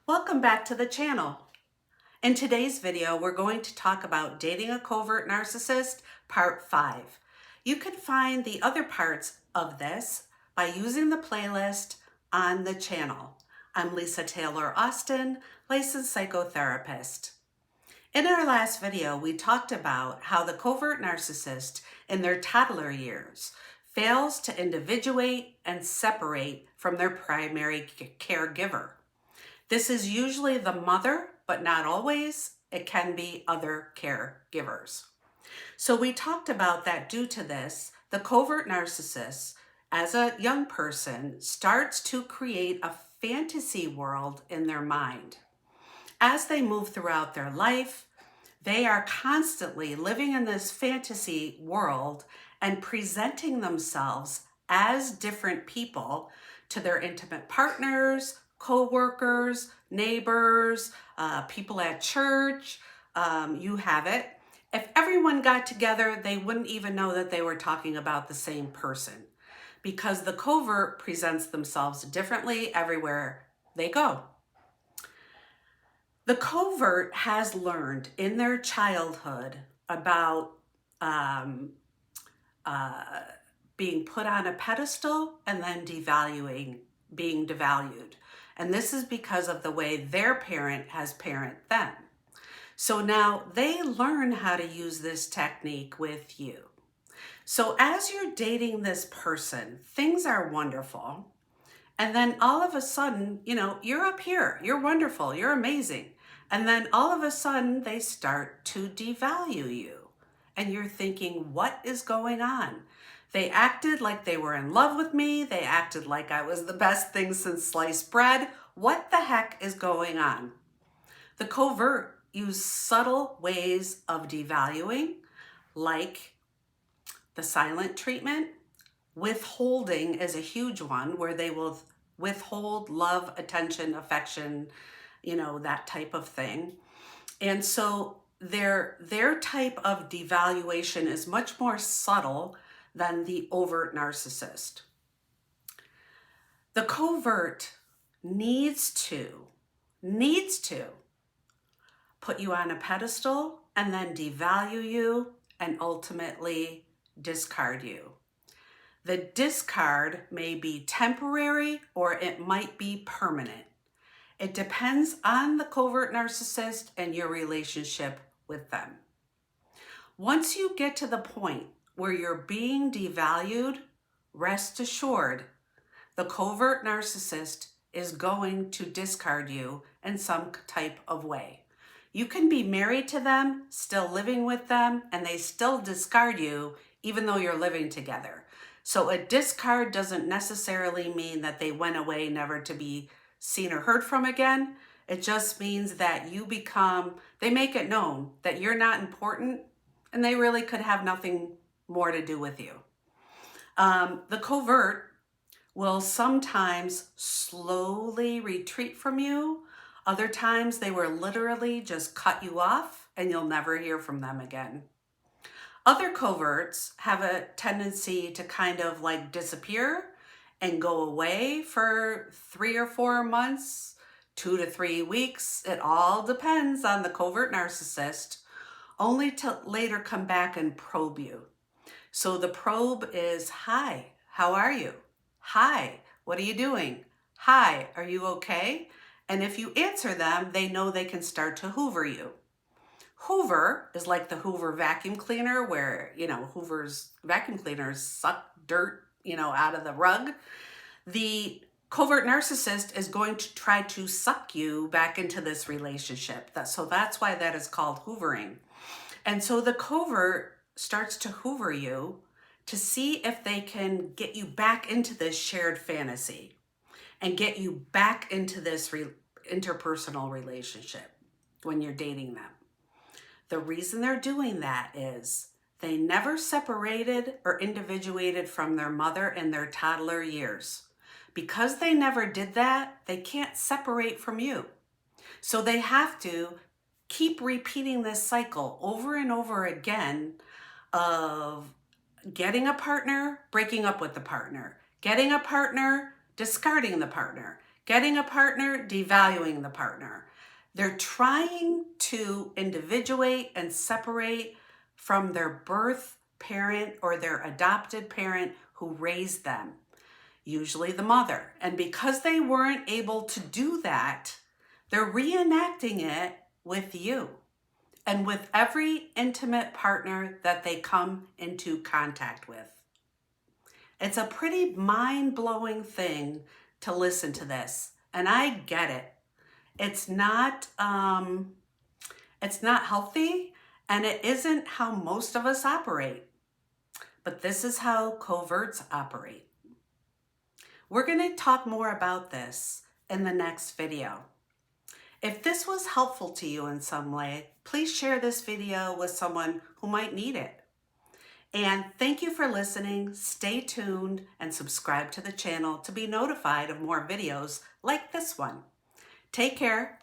Welcome back to the channel. In today's video, we're going to talk about dating a covert narcissist, part 5. You can find the other parts of this by using the playlist on the channel. I'm Lisa Taylor Austin, licensed psychotherapist. In our last video, we talked about how the covert narcissist in their toddler years fails to individuate and separate from their primary caregiver. This is usually the mother, but not always. It can be other caregivers. So we talked about that due to this, the covert narcissist, as a young person, starts to create a fantasy world in their mind. As they move throughout their life, they are constantly living in this fantasy world and presenting themselves as different people to their intimate partners, co-workers, neighbors, people at church, you have it. If everyone got together, they wouldn't even know that they were talking about the same person because the covert presents themselves differently everywhere they go. The covert has learned in their childhood about being put on a pedestal and then being devalued. And this is because of the way their parent has parented them. So now they learn how to use this technique with you. So as you're dating this person, things are wonderful. And then all of a sudden, you're up here, you're wonderful, you're amazing. And then all of a sudden they start to devalue you. And you're thinking, what is going on? They acted like they were in love with me. They acted like I was the best thing since sliced bread. What the heck is going on? The covert use subtle ways of devaluing, like the silent treatment. Withholding is a huge one where they will withhold love, attention, affection, that type of thing. And so their type of devaluation is much more subtle than the overt narcissist. The covert needs to put you on a pedestal and then devalue you and ultimately discard you. The discard may be temporary or it might be permanent. It depends on the covert narcissist and your relationship with them. Once you get to the point where you're being devalued, rest assured, the covert narcissist is going to discard you in some type of way. You can be married to them, still living with them, and they still discard you even though you're living together. So a discard doesn't necessarily mean that they went away never to be seen or heard from again. It just means that they make it known that you're not important and they really could have nothing more to do with you. The covert will sometimes slowly retreat from you. Other times they will literally just cut you off and you'll never hear from them again. Other coverts have a tendency to kind of like disappear and go away for 3 or 4 months, 2 to 3 weeks. It all depends on the covert narcissist, only to later come back and probe you. So the probe is, hi, how are you? Hi, what are you doing? Hi, are you okay? And if you answer them, they know they can start to hoover you. Hoover is like the Hoover vacuum cleaner where, Hoover's vacuum cleaners suck dirt, out of the rug. The covert narcissist is going to try to suck you back into this relationship. So that's why that is called hoovering. And so the covert starts to hoover you to see if they can get you back into this shared fantasy and get you back into this interpersonal relationship when you're dating them. The reason they're doing that is they never separated or individuated from their mother in their toddler years. Because they never did that, they can't separate from you. So they have to keep repeating this cycle over and over again of getting a partner, breaking up with the partner, getting a partner, discarding the partner, Getting a partner, devaluing the partner. They're trying to individuate and separate from their birth parent or their adopted parent who raised them, usually the mother. And because they weren't able to do that, they're reenacting it with you and with every intimate partner that they come into contact with. It's a pretty mind-blowing thing to listen to this, and I get it. It's not healthy, and it isn't how most of us operate. But this is how coverts operate. We're going to talk more about this in the next video. If this was helpful to you in some way, please share this video with someone who might need it. And thank you for listening. Stay tuned and subscribe to the channel to be notified of more videos like this one. Take care.